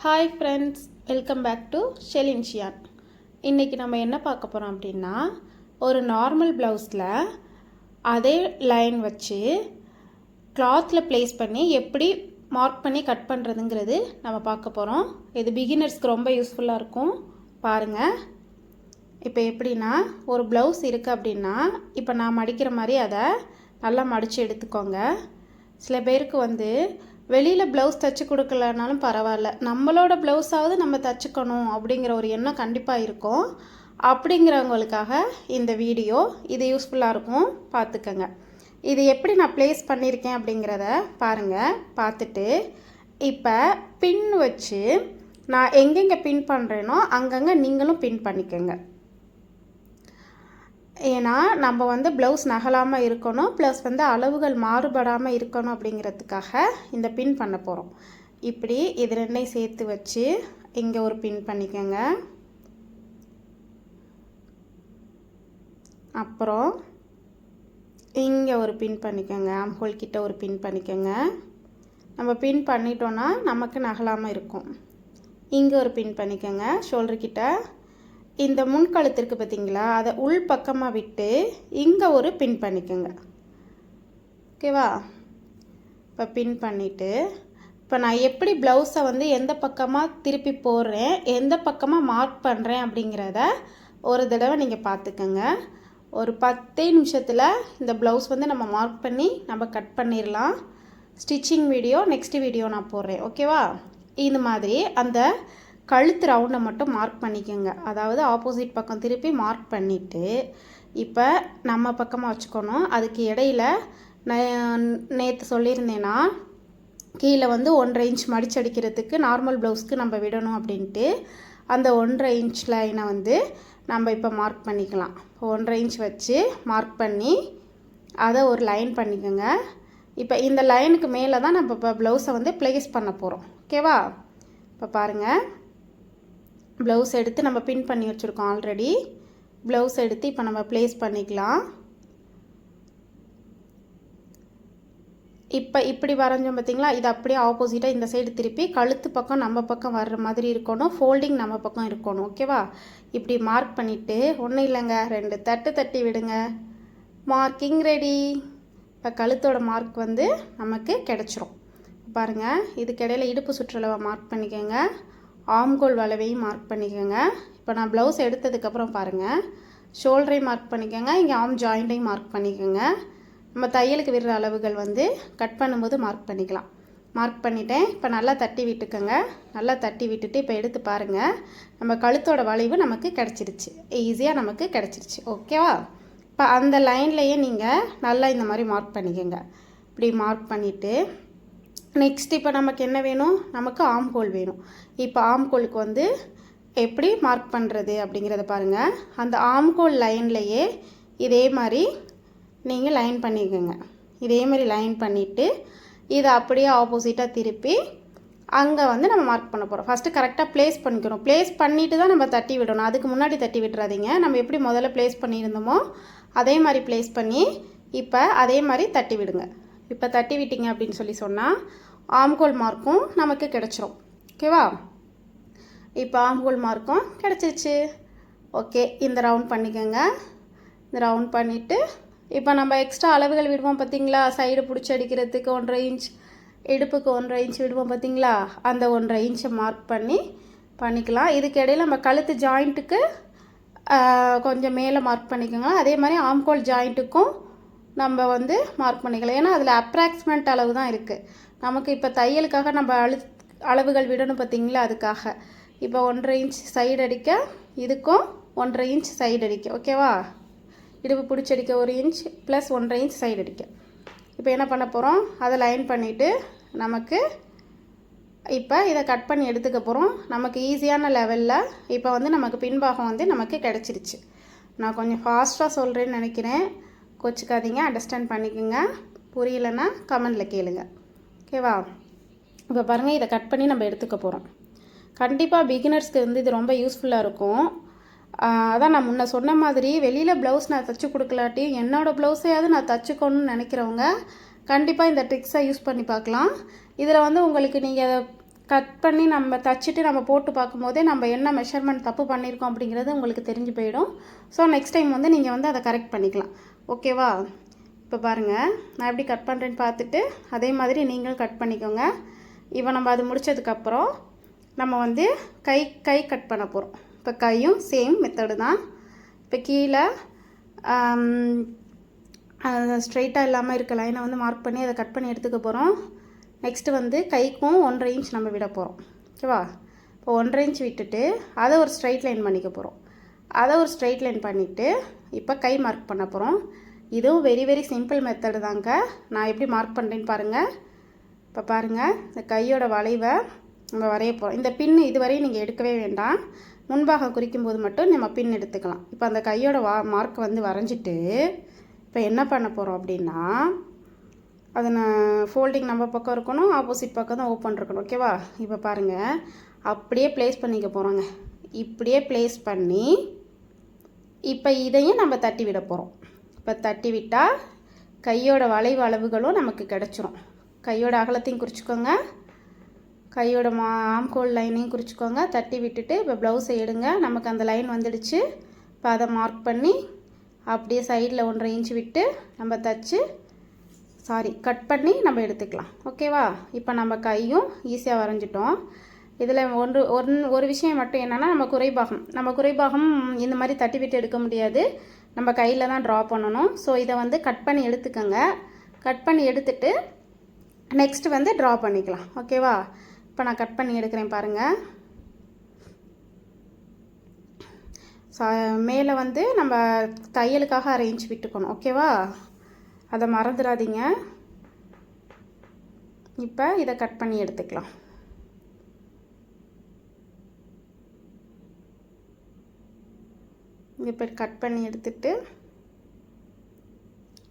Hi friends, welcome back to ஷெலின்ஷியான். இன்றைக்கி நம்ம என்ன பார்க்க போகிறோம் அப்படின்னா, ஒரு நார்மல் ப்ளவுஸில் அதே லைன் வச்சு கிளாத்தில் ப்ளேஸ் பண்ணி எப்படி மார்க் பண்ணி கட் பண்ணுறதுங்கிறது நம்ம பார்க்க போகிறோம். இது பிகினர்ஸ்க்கு ரொம்ப யூஸ்ஃபுல்லாக இருக்கும். பாருங்கள், இப்போ எப்படின்னா ஒரு ப்ளவுஸ் இருக்குது அப்படின்னா, இப்போ நான் மடிக்கிற மாதிரி அதை நல்லா மடித்து எடுத்துக்கோங்க. சில பேருக்கு வெளியில் ப்ளவுஸ் தைச்சி கொடுக்கலனாலும் பரவாயில்ல, நம்மளோட ப்ளவுஸாவது நம்ம தைச்சிக்கணும் அப்படிங்கிற ஒரு எண்ணம் கண்டிப்பாக இருக்கும். அப்படிங்கிறவங்களுக்காக இந்த வீடியோ இது யூஸ்ஃபுல்லாக இருக்கும், பார்த்துக்கங்க. இது எப்படி நான் ப்ளேஸ் பண்ணியிருக்கேன் அப்படிங்கிறத பாருங்கள். பார்த்துட்டு இப்போ பின் வச்சு நான் எங்கெங்கே பின் பண்ணுறேனோ அங்கங்கே நீங்களும் பின் பண்ணிக்கோங்க. ஏன்னா நம்ம ப்ளவுஸ் நகலாமல் இருக்கணும், ப்ளஸ் அளவுகள் மாறுபடாமல் இருக்கணும் அப்படிங்கிறதுக்காக இந்த பின் பண்ண போகிறோம். இப்படி இது ரெண்டையும் சேர்த்து வச்சு இங்கே ஒரு பின் பண்ணிக்கோங்க. அப்புறம் இங்கே ஒரு பின் பண்ணிக்கோங்க. ஆம்ஹோல் கிட்ட ஒரு பின் பண்ணிக்கோங்க. நம்ம பின் பண்ணிட்டோன்னா நமக்கு நகலாமல் இருக்கும். இங்கே ஒரு பின் பண்ணிக்கோங்க. ஷோல்டர் கிட்ட இந்த முன்கழுத்திற்கு பார்த்தீங்களா, அதை உள் பக்கமாக விட்டு இங்கே ஒரு பின் பண்ணிக்கோங்க. ஓகேவா? இப்போ பின் பண்ணிவிட்டு இப்போ நான் எப்படி ப்ளவுஸை எந்த பக்கமாக திருப்பி போடுறேன், எந்த பக்கமாக மார்க் பண்ணுறேன் அப்படிங்கிறத ஒரு தடவை நீங்கள் பார்த்துக்கோங்க. ஒரு 10 நிமிஷத்தில் இந்த ப்ளவுஸ் நம்ம மார்க் பண்ணி நம்ம கட் பண்ணிடலாம். ஸ்டிச்சிங் வீடியோ நெக்ஸ்ட் வீடியோ நான் போடுறேன். ஓகேவா? இது மாதிரி அந்த கழுத்து ரவுண்டை மட்டும் மார்க் பண்ணிக்கோங்க. அதாவது ஆப்போசிட் பக்கம் திருப்பி மார்க் பண்ணிவிட்டு இப்போ நம்ம பக்கமாக வச்சுக்கணும். அதுக்கு இடையில் நான் நேற்று சொல்லியிருந்தேன்னா, கீழே 1.5 இன்ச் மடிச்சடிக்கிறதுக்கு நார்மல் ப்ளவுஸ்க்கு நம்ம விடணும் அப்படின்ட்டு அந்த 1.5 இன்ச் லைனை நம்ம இப்போ மார்க் பண்ணிக்கலாம். 1.5 இன்ச் வச்சு மார்க் பண்ணி அதை ஒரு லைன் பண்ணிக்கோங்க. இப்போ இந்த லைனுக்கு மேலே தான் நம்ம இப்போ ப்ளவுஸை ப்ளேஸ் பண்ண போகிறோம். ஓகேவா? இப்போ பாருங்கள், ப்ளவுஸ் எடுத்து நம்ம பின் பண்ணி வச்சுருக்கோம் ஆல்ரெடி. ப்ளவுஸ் எடுத்து இப்போ நம்ம ப்ளேஸ் பண்ணிக்கலாம். இப்போ இப்படி வரைஞ்சோம் பார்த்தீங்களா, இது அப்படியே ஆப்போசிட்டாக இந்த சைடு திருப்பி கழுத்து பக்கம் நம்ம பக்கம் வர்ற மாதிரி இருக்கணும், ஃபோல்டிங் நம்ம பக்கம் இருக்கணும். ஓகேவா? இப்படி மார்க் பண்ணிவிட்டு ஒன்றும் இல்லைங்க, 2 தட்டு தட்டி விடுங்க. Marking ready. இப்போ கழுத்தோட மார்க் நமக்கு கிடச்சிரும். பாருங்கள், இதுக்கிடையில் இடுப்பு சுற்றளவை மார்க் பண்ணிக்கோங்க. ஆம்கோல் வளைவையும் மார்க் பண்ணிக்கோங்க. இப்போ நான் ப்ளவுஸ் எடுத்ததுக்கப்புறம் பாருங்கள், ஷோல்டரையும் மார்க் பண்ணிக்கோங்க, இங்கே ஆம் ஜாயிண்ட்டையும் மார்க் பண்ணிக்கோங்க. நம்ம தையலுக்கு விடுற அளவுகள் கட் பண்ணும்போது மார்க் பண்ணிக்கலாம். மார்க் பண்ணிட்டேன். இப்போ நல்லா தட்டி விட்டுக்கோங்க. நல்லா தட்டி விட்டுட்டு இப்போ எடுத்து பாருங்கள், நம்ம கழுத்தோட வளைவு நமக்கு கிடச்சிருச்சு, ஈஸியாக நமக்கு கிடச்சிருச்சு. ஓகேவா? இப்போ அந்த லைன்லேயே நீங்கள் நல்லா இந்த மாதிரி மார்க் பண்ணிக்கோங்க. இப்படி மார்க் பண்ணிவிட்டு நெக்ஸ்ட் இப்போ நமக்கு என்ன வேணும், நமக்கு ஆம்ஹோல் வேணும். இப்போ ஆம்ஹோலுக்கு எப்படி மார்க் பண்ணுறது அப்படிங்கிறத பாருங்கள். அந்த ஆம்ஹோல் லைன்லையே இதே மாதிரி நீங்கள் லைன் பண்ணிக்கோங்க. இதே மாதிரி லைன் பண்ணிவிட்டு இதை அப்படியே ஆப்போசிட்டாக திருப்பி அங்கே நம்ம மார்க் பண்ண போகிறோம். ஃபஸ்ட்டு கரெக்டாக ப்ளேஸ் பண்ணிக்கணும். ப்ளேஸ் பண்ணிவிட்டு தான் நம்ம தட்டி விடணும், அதுக்கு முன்னாடி தட்டி விட்டுறாதீங்க. நம்ம எப்படி முதல்ல ப்ளேஸ் பண்ணியிருந்தோமோ அதே மாதிரி ப்ளேஸ் பண்ணி இப்போ அதே மாதிரி தட்டி விடுங்க. இப்போ தட்டி விட்டீங்க அப்படின்னு சொன்னால் ஆம்ஹோல் மார்க்கும் நமக்கு கிடச்சிரும். ஓகேவா? இப்போ ஆம்ஹோல் மார்க்கும் கிடச்சிருச்சு. ஓகே, இந்த ரவுண்ட் பண்ணிக்கோங்க. இந்த ரவுண்ட் பண்ணிவிட்டு இப்போ நம்ம எக்ஸ்ட்ரா அளவுகள் விடுவோம் பார்த்தீங்களா, சைடு பிடிச்சி அடிக்கிறதுக்கு 1.5 இன்ச், இடுப்புக்கு 1.5 இன்ச் விடுவோம் பார்த்தீங்களா, அந்த 1.5 இன்ச்சை மார்க் பண்ணிக்கலாம். இதுக்கு இடையில் நம்ம கழுத்து ஜாயிண்ட்டுக்கு கொஞ்சம் மேலே மார்க் பண்ணிக்கோங்க. அதே மாதிரி ஆம்ஹோல் ஜாயிண்ட்டுக்கும் நம்ம மார்க் பண்ணிக்கலாம். ஏன்னா அதில் அப்ராக்சிமேட் அளவு தான் இருக்குது. நமக்கு இப்போ தையலுக்காக நம்ம அளவுகள் விடணும் பார்த்தீங்களா, அதுக்காக. இப்போ 1.5 இன்ச் சைடு அடிக்க, இதுக்கும் 1.5 இன்ச் சைடு அடிக்க. ஓகேவா? இடுப்பு பிடிச்சி அடிக்க 1 இன்ச் ப்ளஸ் 1.5 இன்ச் சைடு அடிக்க. இப்போ என்ன பண்ண போகிறோம், அதை லைன் பண்ணிவிட்டு நமக்கு இப்போ இதை கட் பண்ணி எடுத்துக்க போகிறோம். நமக்கு ஈஸியான லெவலில் இப்போ நமக்கு பின்பாகம் நமக்கு கிடச்சிருச்சு. நான் கொஞ்சம் ஃபாஸ்ட்டாக சொல்கிறேன்னு நினைக்கிறேன், கோச்சிக்காதீங்க, அண்டர்ஸ்டாண்ட் பண்ணிக்கோங்க. புரியலைன்னா கமெண்டில் கேளுங்க. ஓகேவா? இப்போ பாருங்கள், இதை கட் பண்ணி நம்ம எடுத்துக்க போகிறோம். கண்டிப்பாக பிகினர்ஸ்க்கு இது ரொம்ப யூஸ்ஃபுல்லாக இருக்கும். அதான் நான் முன்ன சொன்ன மாதிரி வெளியில் ப்ளவுஸ் நான் தைச்சி கொடுக்கலாட்டியும் என்னோடய ப்ளவுஸையாவது நான் தைச்சிக்கணும்னு நினைக்கிறவங்க கண்டிப்பாக இந்த ட்ரிக்ஸை யூஸ் பண்ணி பார்க்கலாம். இதில் உங்களுக்கு நீங்கள் கட் பண்ணி நம்ம தச்சுட்டு நம்ம போட்டு பார்க்கும்போதே நம்ம என்ன மெஷர்மெண்ட் தப்பு பண்ணியிருக்கோம் அப்படிங்கிறது உங்களுக்கு தெரிஞ்சு போயிடும். ஸோ நெக்ஸ்ட் டைம் வந்து நீங்கள் வந்து அதை கரெக்ட் பண்ணிக்கலாம். ஓகேவா? இப்போ பாருங்கள், நான் எப்படி கட் பண்ணுறேன்னு பார்த்துட்டு அதே மாதிரி நீங்களும் கட் பண்ணிக்கோங்க. இப்போ நம்ம அது முடித்ததுக்கப்புறம் நம்ம வந்து கை கட் பண்ண போகிறோம். இப்போ கையும் சேம் மெத்தடு தான். இப்போ கீழே ஸ்ட்ரைட்டாக இல்லாமல் இருக்க லைனை வந்து மார்க் பண்ணி அதை கட் பண்ணி எடுத்துக்க போகிறோம். நெக்ஸ்ட்டு வந்து கைக்கும் 1.5 இன்ச் நம்ம விட போகிறோம். ஓகேவா? இப்போ 1.5 இன்ச் விட்டுட்டு அதை ஒரு ஸ்ட்ரைட் லைன் பண்ணிக்க போகிறோம். அதை ஒரு ஸ்ட்ரைட் லைன் பண்ணிவிட்டு இப்போ கை மார்க் பண்ண போகிறோம். இதுவும் வெரி வெரி சிம்பிள் மெத்தடு தாங்க. நான் எப்படி மார்க் பண்ணுறேன்னு பாருங்கள். இப்போ பாருங்கள், இந்த கையோட வளைவை நம்ம வரைய போகிறோம். இந்த பின் இதுவரையும் நீங்கள் எடுக்கவே வேண்டாம். முன்பாக குறிக்கும் போது மட்டும் நம்ம பின் எடுத்துக்கலாம். இப்போ அந்த கையோட மார்க் வந்து வரைஞ்சிட்டு இப்போ என்ன பண்ண போகிறோம் அப்படின்னா, அதை நான் ஃபோல்டிங் நம்ம பக்கம் இருக்கணும், ஆப்போசிட் பக்கம் தான் ஓப்பன் இருக்கணும். ஓகேவா? இப்போ பாருங்கள், அப்படியே ப்ளேஸ் பண்ணிக்க போகிறோங்க. இப்படியே ப்ளேஸ் பண்ணி இப்போ இதையும் நம்ம தட்டி விட போகிறோம். இப்போ தட்டி விட்டால் கையோட வளைவு அளவுகளும் நமக்கு கிடச்சிரும். கையோட அகலத்தையும் குறிச்சிக்கோங்க, கையோட ஆம்கோல் லைனையும் குறிச்சிக்கோங்க. தட்டி விட்டுட்டு இப்போ ப்ளவுஸை எடுங்க. நமக்கு அந்த லைன் வந்துடுச்சு. இப்போ அதை மார்க் பண்ணி அப்படியே சைடில் 1.5 இன்ச் விட்டு நம்ம தச்சு கட் பண்ணி நம்ம எடுத்துக்கலாம். ஓகேவா? இப்போ நம்ம கையும் ஈஸியாக வரைஞ்சிட்டோம். இதில் ஒரு விஷயம் மட்டும் என்னென்னா, நம்ம குறைபாகம் இந்த மாதிரி தட்டி விட்டு எடுக்க முடியாது. நம்ம கையில் தான் ட்ரா பண்ணணும். ஸோ இதை வந்து கட் பண்ணி எடுத்துக்கோங்க. கட் பண்ணி எடுத்துட்டு நெக்ஸ்ட்டு வந்து ட்ரா பண்ணிக்கலாம். ஓகேவா? இப்போ நான் கட் பண்ணி எடுக்கிறேன் பாருங்கள். மேலே வந்து நம்ம தையலுக்காக 1/2 இன்ச் விட்டுக்கணும். ஓகேவா? அதை மறந்துடாதீங்க. இப்போ இதை கட் பண்ணி எடுத்துக்கலாம். இப்போ கட் பண்ணி எடுத்துட்டு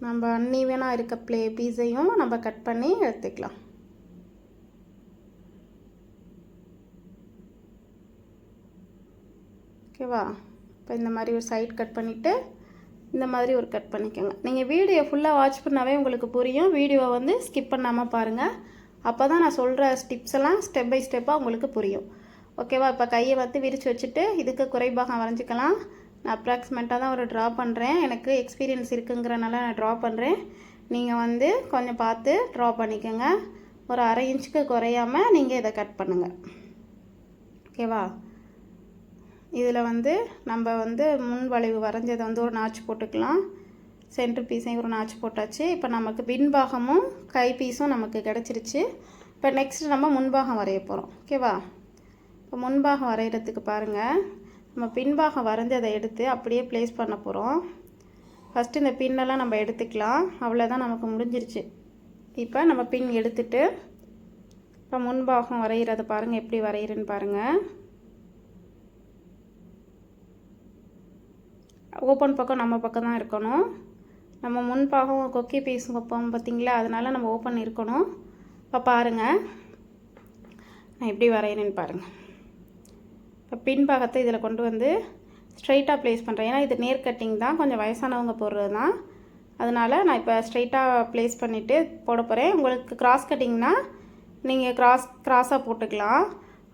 நம்ம அன்ஈவனாக இருக்க பீஸையும் நம்ம கட் பண்ணி எடுத்துக்கலாம். ஓகேவா? இப்போ இந்த மாதிரி ஒரு சைட் கட் பண்ணிவிட்டு இந்த மாதிரி ஒரு கட் பண்ணிக்கோங்க. நீங்கள் வீடியோ ஃபுல்லாக வாட்ச் பண்ணாவே உங்களுக்கு புரியும். வீடியோவை வந்து ஸ்கிப் பண்ணாமல் பாருங்கள். அப்போ தான் நான் சொல்கிற ஸ்டெப்ஸ் எல்லாம் ஸ்டெப் பை ஸ்டெப்பாக உங்களுக்கு புரியும். ஓகேவா? இப்போ கையை வந்து விரித்து வச்சுட்டு இதுக்கு குறைபாகம் வரைஞ்சிக்கலாம். நான் அப்ராக்சிமேட்டாக தான் ஒரு ட்ரா பண்ணுறேன். எனக்கு எக்ஸ்பீரியன்ஸ் இருக்குங்கிறனால நான் ட்ரா பண்ணுறேன். நீங்கள் வந்து கொஞ்சம் பார்த்து ட்ரா பண்ணிக்கோங்க. ஒரு 1/2 இன்ச்சுக்கு குறையாமல் நீங்கள் இதை கட் பண்ணுங்கள். ஓகேவா? இதில் வந்து நம்ம வந்து முன் வளைவு வரைஞ்சதை வந்து ஒரு நாச்சு போட்டுக்கலாம். சென்டர் பீஸையும் ஒரு நாச்சு போட்டாச்சு. இப்போ நமக்கு பின்பாகமும் கை பீஸும் நமக்கு கிடச்சிருச்சு. இப்போ நெக்ஸ்ட் நம்ம முன்பாகம் வரைய போகிறோம். ஓகேவா? இப்போ முன்பாகம் வரைகிறதுக்கு பாருங்கள், நம்ம பின்பாகம் வரைஞ்சி அதை எடுத்து அப்படியே ப்ளேஸ் பண்ண போகிறோம். ஃபஸ்ட்டு இந்த பின்னெல்லாம் நம்ம எடுத்துக்கலாம். அவ்வளோதான், நமக்கு முடிஞ்சிருச்சு. இப்போ நம்ம பின் எடுத்துட்டு இப்போ முன்பாகம் வரைகிறத பாருங்கள், எப்படி வரைகிறேன்னு பாருங்கள். ஓப்பன் பக்கம் நம்ம பக்கம் தான் இருக்கணும். நம்ம முன்பாகம் கொக்கி பீஸ் வைப்போம் பார்த்திங்களா, அதனால் நம்ம ஓப்பன் இருக்கணும். இப்போ பாருங்கள், நான் எப்படி வரைகிறேன்னு பாருங்கள். இப்போ பின்பாகத்தை இதில் கொண்டு வந்து ஸ்ட்ரைட்டாக ப்ளேஸ் பண்ணுறேன். ஏன்னா இது நேர் கட்டிங் தான், கொஞ்சம் வயசானவங்க போடுறது தான். அதனால் நான் இப்போ ஸ்ட்ரைட்டாக ப்ளேஸ் பண்ணிவிட்டு போட போகிறேன். உங்களுக்கு கிராஸ் கட்டிங்னா நீங்கள் கிராஸாக போட்டுக்கலாம்.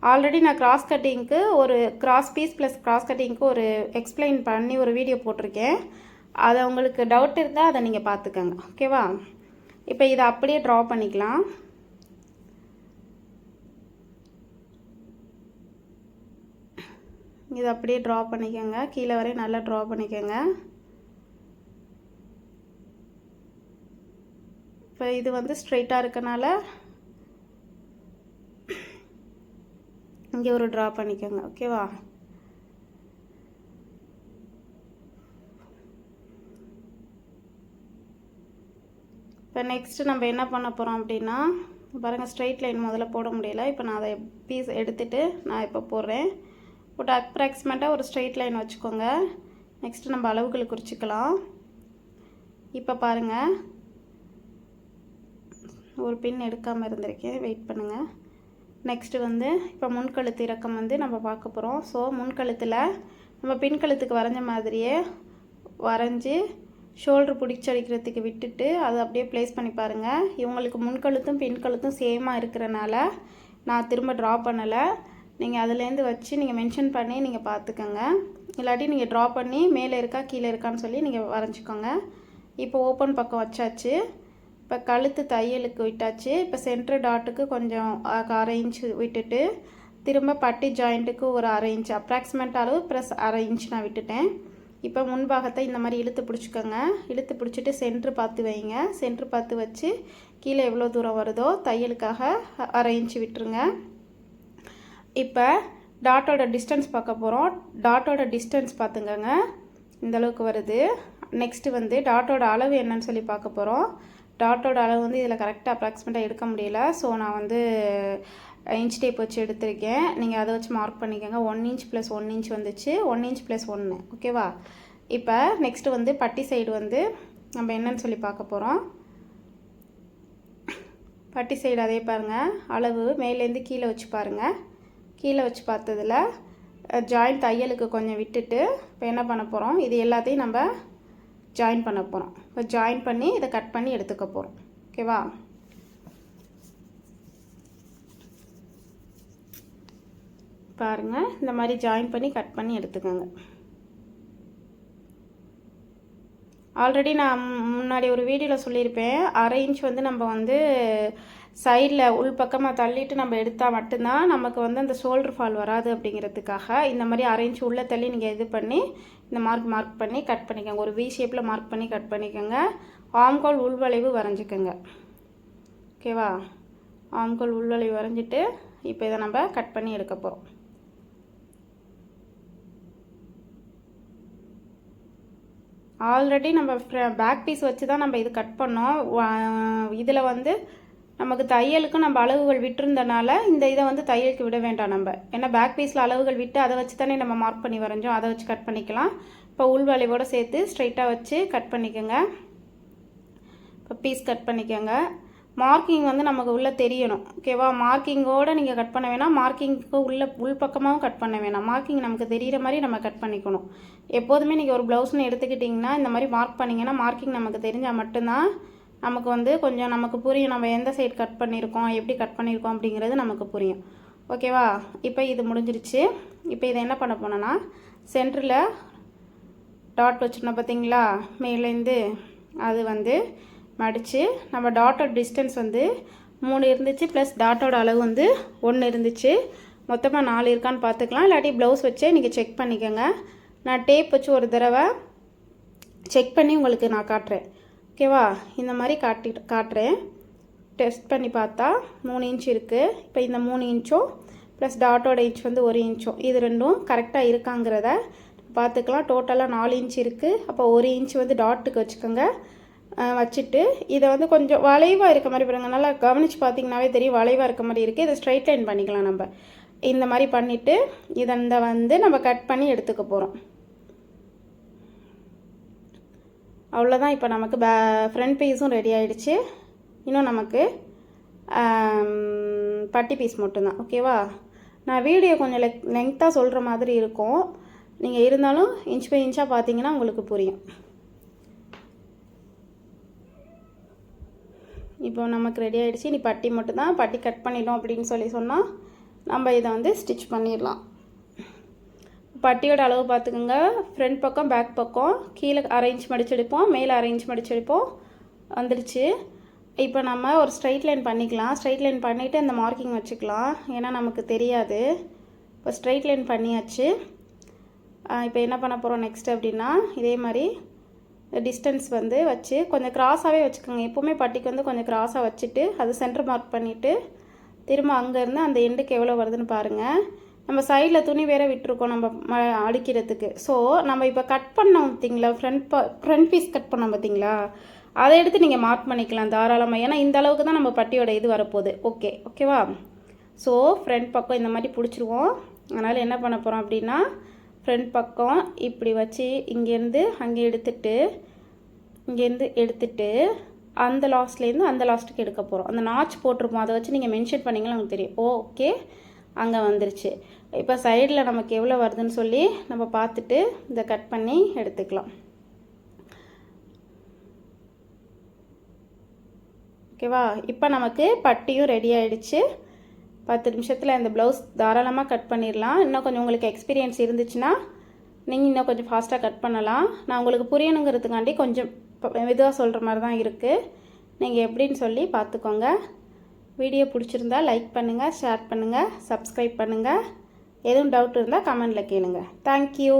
ஆல்ரெடி நான் கிராஸ் கட்டிங்க்கு ஒரு கிராஸ் பீஸ் ப்ளஸ் கிராஸ் கட்டிங்க்கு ஒரு எக்ஸ்பிளைன் பண்ணி ஒரு வீடியோ போட்டிருக்கேன். அதை உங்களுக்கு டவுட் இருந்தால் அதை நீங்கள் பார்த்துக்கோங்க. ஓகேவா? இப்போ இதை அப்படியே ட்ரா பண்ணிக்கலாம். இதை அப்படியே ட்ரா பண்ணிக்கோங்க. கீழே வரையும் நல்லா ட்ரா பண்ணிக்கோங்க. இப்போ இது வந்து ஸ்ட்ரைட்டாக இருக்கனால இங்கே ஒரு ட்ரா பண்ணிக்கோங்க. ஓகேவா? இப்போ நெக்ஸ்ட்டு நம்ம என்ன பண்ண போகிறோம் அப்படின்னா, பாருங்கள், ஸ்ட்ரைட் லைன் முதல்ல போட முடியல. இப்போ நான் அதை பீஸ் எடுத்துகிட்டு நான் இப்போ போடுறேன். போட்டு அப்ராக்சிமேட்டாக ஒரு ஸ்ட்ரைட் லைன் வச்சுக்கோங்க. நெக்ஸ்ட்டு நம்ம அளவுகளை குறிச்சிக்கலாம். இப்போ பாருங்கள், ஒரு பின் எடுக்காமல் இருந்திருக்கேன், வெயிட் பண்ணுங்கள். நெக்ஸ்ட்டு வந்து இப்போ முன்கழுத்து இறக்கம் வந்து நம்ம பார்க்க போகிறோம். ஸோ முன்கழுத்தில் நம்ம பின்கழுத்துக்கு வரைஞ்ச மாதிரியே வரைஞ்சி ஷோல்டர் பிடிச்சடிக்கிறதுக்கு விட்டுட்டு அதை அப்படியே ப்ளேஸ் பண்ணி பாருங்கள். இவங்களுக்கு முன்கழுத்தும் பின்கழுத்தும் சேமாக இருக்கிறனால நான் திரும்ப ட்ரா பண்ணலை. நீங்கள் அதுலேருந்து வச்சு நீங்கள் மென்ஷன் பண்ணி நீங்கள் பார்த்துக்கோங்க. இல்லாட்டி நீங்கள் ட்ரா பண்ணி மேலே இருக்கா கீழே இருக்கான்னு சொல்லி நீங்கள் வரைஞ்சிக்கோங்க. இப்போ ஓப்பன் பக்கம் வச்சாச்சு. இப்போ கழுத்து தையலுக்கு விட்டாச்சு. இப்போ சென்டர் டாட்டுக்கு கொஞ்சம் 1/2 இன்ச்சு விட்டுட்டு திரும்ப பட்டி ஜாயிண்ட்டுக்கு ஒரு 1/2 இன்ச் அப்ராக்சிமேட் அளவு ப்ளஸ் 1/2 இன்ச் நான் விட்டுட்டேன். இப்போ முன்பாகத்தை இந்த மாதிரி இழுத்து பிடிச்சிக்கோங்க. இழுத்து பிடிச்சிட்டு சென்ட்ரு பார்த்து வைங்க. சென்ட்ரு பார்த்து வச்சு கீழே எவ்வளோ தூரம் வருதோ தையலுக்காக 1/2 இன்ச்சு விட்டுருங்க. இப்போ டாட்டோட டிஸ்டன்ஸ் பார்க்க போகிறோம். டாட்டோட டிஸ்டன்ஸ் பார்த்துங்கங்க, இந்தளவுக்கு வருது. நெக்ஸ்ட்டு வந்து டாட்டோட அளவு என்னன்னு சொல்லி பார்க்க போகிறோம். டாட்டோட அளவு வந்து இதில் கரெக்டாக அப்ராக்சிமேட்டாக எடுக்க முடியல. ஸோ நான் வந்து இன்ச் டேப் வச்சு எடுத்திருக்கேன். நீங்கள் அதை வச்சு மார்க் பண்ணிக்கோங்க. 1 இன்ச் ப்ளஸ் 1 இன்ச் வந்துச்சு. 1 இன்ச் ப்ளஸ் 1. ஓகேவா? இப்போ நெக்ஸ்ட்டு வந்து பட்டி சைடு வந்து நம்ம என்னன்னு சொல்லி பார்க்க போகிறோம். பட்டி சைடு அதே பாருங்கள், அளவு மேலேருந்து கீழே வச்சு பாருங்கள். கீழே வச்சு பார்த்ததில் ஜாயின் தையலுக்கு கொஞ்சம் விட்டுட்டு இப்போ என்ன பண்ண போகிறோம், இது எல்லாத்தையும் நம்ம ஜாயின் பண்ண போகிறோம். இப்போ ஜாயின் பண்ணி இதை கட் பண்ணி எடுத்துக்க போகிறோம். ஓகேவா? பாருங்கள், இந்த மாதிரி ஜாயின் பண்ணி கட் பண்ணி எடுத்துக்கோங்க. ஆல்ரெடி நான் முன்னாடி ஒரு வீடியோவில் சொல்லியிருப்பேன், 1/2 இன்ச் வந்து நம்ம வந்து சைடில் உள் பக்கமாக தள்ளிட்டு நம்ம எடுத்தால் மட்டும்தான் நமக்கு வந்து அந்த ஷோல்டர் ஃபால் வராது அப்படிங்கிறதுக்காக இந்த மாதிரி 1/2 இன்ச் உள்ளே தள்ளி நீங்கள் இது பண்ணி இந்த மார்க் பண்ணி கட் பண்ணிக்கோங்க. ஒரு வி ஷேப்பில் மார்க் பண்ணி கட் பண்ணிக்கோங்க. ஆம்கோல் உள்வளைவு வரைஞ்சிக்கோங்க. ஓகேவா? ஆம்கோல் உள்வளைவு வரைஞ்சிட்டு இப்போ இதை நம்ம கட் பண்ணி எடுக்க போகிறோம். ஆல்ரெடி நம்ம பேக் பீஸ் வச்சு தான் நம்ம இது கட் பண்ணோம். இதில் வந்து நமக்கு தையலுக்கு நம்ம அளவுகள் விட்டுருந்தனால இந்த இதை வந்து தையலுக்கு விட வேண்டாம் நம்ம. ஏன்னா பேக் பீஸில் அளவுகள் விட்டு அதை வச்சு தானே நம்ம மார்க் பண்ணி வரைஞ்சோம். அதை வச்சு கட் பண்ணிக்கலாம். இப்போ உள் வளைவோடு சேர்த்து ஸ்ட்ரைட்டாக வச்சு கட் பண்ணிக்கோங்க. இப்போ பீஸ் கட் பண்ணிக்கோங்க. மார்க்கிங் வந்து நமக்கு உள்ளே தெரியணும். ஓகேவா? மார்க்கிங்கோடு நீங்கள் கட் பண்ண வேணாம். மார்க்கிங்க்கு உள் பக்கமாகவும் கட் பண்ண வேணாம். மார்க்கிங் நமக்கு தெரிகிற மாதிரி நம்ம கட் பண்ணிக்கணும். எப்போதுமே நீங்கள் ஒரு ப்ளவுஸ்னு எடுத்துக்கிட்டிங்கன்னா இந்த மாதிரி மார்க் பண்ணிங்கன்னா மார்க்கிங் நமக்கு தெரிஞ்சால் மட்டும்தான் நமக்கு வந்து கொஞ்சம் நமக்கு புரியும். நம்ம எந்த சைடு கட் பண்ணியிருக்கோம், எப்படி கட் பண்ணியிருக்கோம் அப்படிங்கிறது நமக்கு புரியும். ஓகேவா? இப்போ இது முடிஞ்சிருச்சு. இப்போ இதை என்ன பண்ண போனோன்னா சென்டரில் டாட் வச்சுருந்தோம் பார்த்தீங்களா, மேலேருந்து அது வந்து மடித்து நம்ம டாட்டோட டிஸ்டன்ஸ் வந்து 3 இருந்துச்சு, ப்ளஸ் டாட்டோட அளவு வந்து 1 இருந்துச்சு. மொத்தமாக 4 இருக்கான்னு பார்த்துக்கலாம். இல்லாட்டி ப்ளவுஸ் வச்சே நீங்கள் செக் பண்ணிக்கோங்க. நான் டேப் வச்சு ஒரு தடவை செக் பண்ணி உங்களுக்கு நான் காட்டுறேன். ஓகேவா? இந்த மாதிரி காட்டுறேன். டெஸ்ட் பண்ணி பார்த்தா 3 இன்ச் இருக்குது. இப்போ இந்த 3 இன்ச்சும் ப்ளஸ் டாட்டோட இன்ச் வந்து 1 இன்ச்சும் இது ரெண்டும் கரெக்டாக இருக்காங்கிறத பார்த்துக்கலாம். டோட்டலாக 4 இன்ச் இருக்குது. அப்போ 1 இன்ச் வந்து டாட்டுக்கு வச்சுக்கோங்க. வச்சுட்டு இதை வந்து கொஞ்சம் வளைவாக இருக்க மாதிரி பாருங்க. நல்லா கவனித்து பார்த்தீங்கன்னாவே தெரியும் வளைவாக இருக்க மாதிரி இருக்குது. இதை ஸ்ட்ரைட் லைன் பண்ணிக்கலாம். நம்ம இந்த மாதிரி பண்ணிவிட்டு இதை வந்து நம்ம கட் பண்ணி எடுத்துக்க போகிறோம். அவ்வளோதான். இப்போ நமக்கு ஃப்ரண்ட் பீஸும் ரெடி ஆகிடுச்சு. இன்னும் நமக்கு பட்டி பீஸ் மட்டும்தான். ஓகேவா? நான் வீடியோ கொஞ்சம் லெங்க்த்தாக சொல்கிற மாதிரி இருக்கும். நீங்கள் இருந்தாலும் இன்ச் பை இன்ச்சாக பார்த்தீங்கன்னா உங்களுக்கு புரியும். இப்போ நமக்கு ரெடி ஆகிடுச்சு. நீ பட்டி மட்டும்தான். பட்டி கட் பண்ணிட்டோம் அப்படின்னு சொன்னால் நம்ம இதை வந்து ஸ்டிச் பண்ணிடலாம். பட்டியோட அளவு பார்த்துக்கோங்க. ஃப்ரண்ட் பக்கம் பேக் பக்கம் கீழே 1/2 இன்ச் மடிச்செடுப்போம், மேலே 1/2 இன்ச் மடிச்செடுப்போம். வந்துடுச்சு. இப்போ நம்ம ஒரு ஸ்ட்ரைட் லைன் பண்ணிக்கலாம். ஸ்ட்ரைட் லைன் பண்ணிவிட்டு இந்த மார்க்கிங் வச்சுக்கலாம். ஏன்னா நமக்கு தெரியாது. இப்போ ஸ்ட்ரைட் லைன் பண்ணியாச்சு. இப்போ என்ன பண்ண போகிறோம் நெக்ஸ்ட் அப்படின்னா இதே மாதிரி டிஸ்டன்ஸ் வந்து வச்சு கொஞ்சம் கிராஸாகவே வச்சுக்கோங்க. எப்போவுமே பட்டிக்கு வந்து கொஞ்சம் கிராஸாக வச்சுட்டு அது சென்டர் மார்க் பண்ணிவிட்டு திரும்ப அங்கேருந்து அந்த எண்டுக்கு எவ்வளோ வருதுன்னு பாருங்கள். நம்ம சைடில் துணி வேறு விட்டுருக்கோம் நம்ம அடிக்கிறதுக்கு. ஸோ நம்ம இப்போ கட் பண்ணோம் பார்த்தீங்களா, ஃப்ரண்ட் பீஸ் கட் பண்ணோம் பார்த்தீங்களா, அதை எடுத்து நீங்கள் மார்க் பண்ணிக்கலாம் தாராளமாக. ஏன்னா இந்த அளவுக்கு தான் நம்ம பட்டியோட இது வரப்போகுது. ஓகேவா? ஸோ ஃப்ரண்ட் பக்கம் இந்த மாதிரி பிடிச்சிருவோம். அதனால் என்ன பண்ண போகிறோம் அப்படின்னா ஃப்ரண்ட் பக்கம் இப்படி வச்சு இங்கேருந்து அங்கே எடுத்துட்டு இங்கேருந்து எடுத்துட்டு அந்த லாஸ்ட்லேருந்து அந்த லாஸ்ட்டுக்கு எடுக்க போகிறோம். அந்த நாச் போட்டிருப்போம், அதை வச்சு நீங்கள் மென்ஷன் பண்ணிங்கன்னா உங்களுக்கு தெரியும். ஓகே, அங்கே வந்துருச்சு. இப்போ சைடில் நமக்கு எவ்வளோ வருதுன்னு சொல்லி நம்ம பார்த்துட்டு இதை கட் பண்ணி எடுத்துக்கலாம். ஓகேவா? இப்போ நமக்கு பட்டியும் ரெடி ஆகிடுச்சு. 10 நிமிஷத்தில் இந்த ப்ளவுஸ் தாராளமாக கட் பண்ணிடலாம். இன்னும் கொஞ்சம் உங்களுக்கு எக்ஸ்பீரியன்ஸ் இருந்துச்சுன்னா நீங்கள் இன்னும் கொஞ்சம் ஃபாஸ்ட்டாக கட் பண்ணலாம். நான் உங்களுக்கு புரியணுங்கிறதுக்காண்டி கொஞ்சம் மெதுவாக சொல்கிற மாதிரி தான் இருக்குது. நீங்கள் எப்படின்னு சொல்லி பார்த்துக்கோங்க. வீடியோ பிடிச்சிருந்தா லைக் பண்ணுங்கள், ஷேர் பண்ணுங்கள், சப்ஸ்கிரைப் பண்ணுங்கள். எதுவும் டவுட் இருந்தால் கமெண்டில் கேளுங்க. தேங்க்யூ.